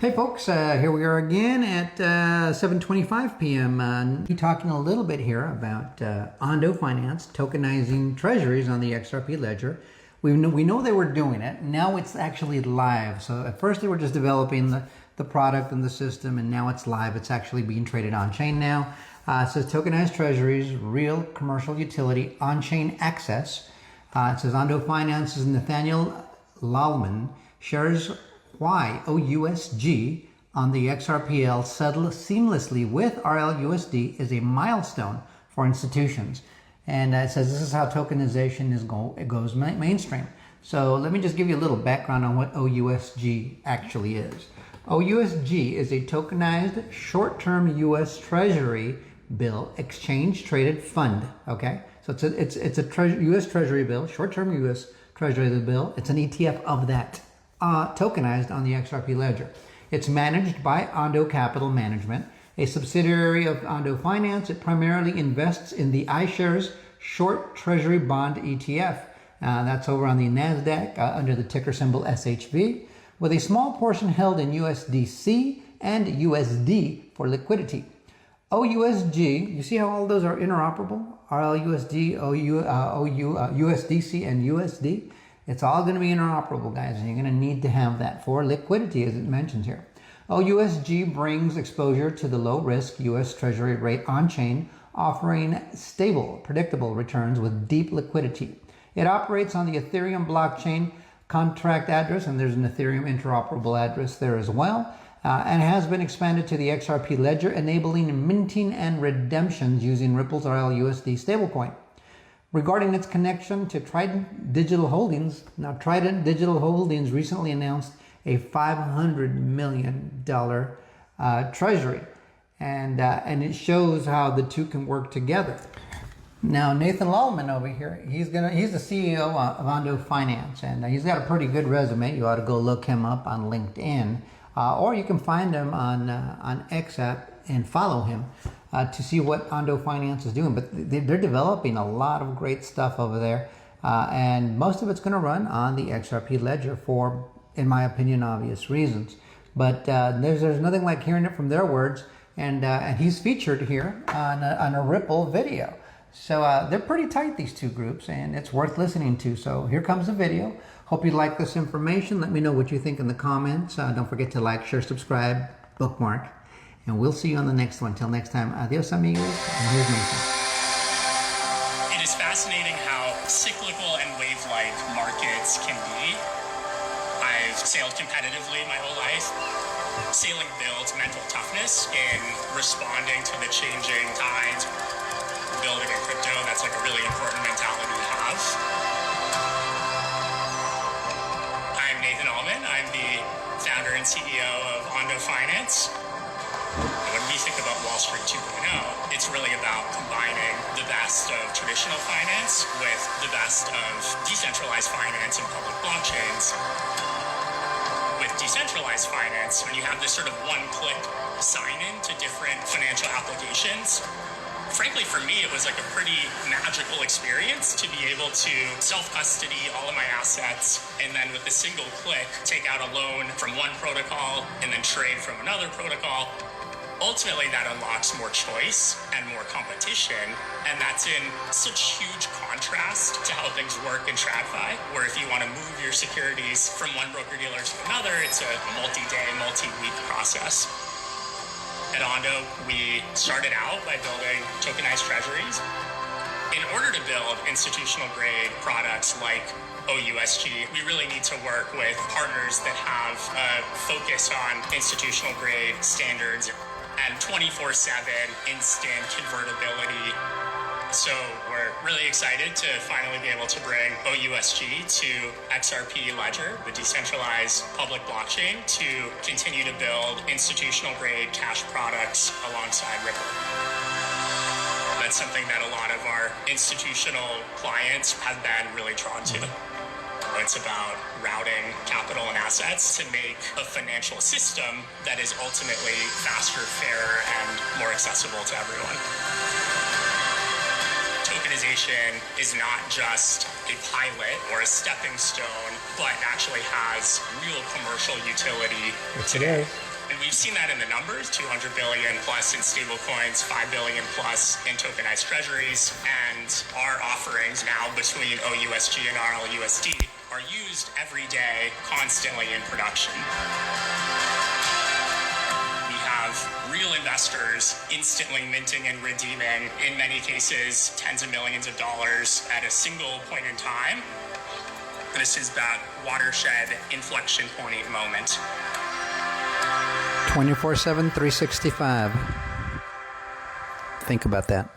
Hey folks, here we are again at 7:25 p.m. We're talking a little bit here about Ondo Finance tokenizing treasuries on the XRP ledger. We know they were doing it. Now it's actually live. So at first they were just developing the product and the system, and now it's live. It's actually being traded on chain now. It says tokenized treasuries, real commercial utility, on-chain access. It says Ondo Finance's Nathaniel Lalman shares why OUSG on the XRPL settle seamlessly with RLUSD is a milestone for institutions. And it says this is how tokenization goes mainstream. So let me just give you a little background on what OUSG actually is. OUSG is a tokenized short-term U.S. Treasury bill exchange traded fund. Okay, so it's a U.S. Treasury bill, short-term U.S. Treasury bill. It's an ETF of that. Tokenized on the XRP ledger. It's managed by Ondo Capital Management, a subsidiary of Ondo Finance. It primarily invests in the iShares Short Treasury Bond ETF. That's over on the NASDAQ under the ticker symbol SHV, with a small portion held in USDC and USD for liquidity. OUSG, you see how all those are interoperable? RLUSD, USDC, and USD. It's all going to be interoperable, guys, and you're going to need to have that for liquidity, as it mentions here. OUSG brings exposure to the low-risk U.S. Treasury rate on-chain, offering stable, predictable returns with deep liquidity. It operates on the Ethereum blockchain contract address, and there's an Ethereum interoperable address there as well, and has been expanded to the XRP ledger, enabling minting and redemptions using Ripple's RLUSD stablecoin. Regarding its connection to Trident Digital Holdings, now Trident Digital Holdings recently announced a $500 million treasury, and it shows how the two can work together. Now Nathan Lalman over here, he's the CEO of Ondo Finance, and he's got a pretty good resume. You ought to go look him up on LinkedIn, or you can find him on XApp and follow him. To see what Ondo Finance is doing. But they're developing a lot of great stuff over there. And most of it's going to run on the XRP ledger for, in my opinion, obvious reasons. But there's nothing like hearing it from their words. And he's featured here on a Ripple video. So they're pretty tight, these two groups, and it's worth listening to. So here comes the video. Hope you like this information. Let me know what you think in the comments. Don't forget to like, share, subscribe, bookmark. And we'll see you on the next one. Till next time, adios amigos, and here's Nathan. It is fascinating how cyclical and wave-like markets can be. I've sailed competitively my whole life. Sailing builds mental toughness in responding to the changing tides. Building in crypto, that's like a really important mentality to have. I'm Nathan Allman. I'm the founder and CEO of Ondo Finance. When we think about Wall Street 2.0, it's really about combining the best of traditional finance with the best of decentralized finance and public blockchains. With decentralized finance, when you have this sort of one-click sign-in to different financial applications, frankly, for me, it was like a pretty magical experience to be able to self-custody all of my assets and then with a single click, take out a loan from one protocol and then trade from another protocol. Ultimately, that unlocks more choice and more competition, and that's in such huge contrast to how things work in TradFi, where if you want to move your securities from one broker-dealer to another, it's a multi-day, multi-week process. At Ondo, we started out by building tokenized treasuries. In order to build institutional-grade products like OUSG, we really need to work with partners that have a focus on institutional-grade standards and 24/7 instant convertibility. So we're really excited to finally be able to bring OUSG to XRP Ledger, the decentralized public blockchain, to continue to build institutional-grade cash products alongside Ripple. That's something that a lot of our institutional clients have been really drawn to. It's about routing capital and assets to make a financial system that is ultimately faster, fairer, and more accessible to everyone. Tokenization is not just a pilot or a stepping stone, but actually has real commercial utility today. we've seen that in the numbers, 200 billion plus in stablecoins, 5 billion plus in tokenized treasuries, and our offerings now between OUSG and RLUSD are used every day, constantly in production. We have real investors instantly minting and redeeming, in many cases, tens of millions of dollars at a single point in time. This is that watershed inflection point moment. 24/7, 365. Think about that.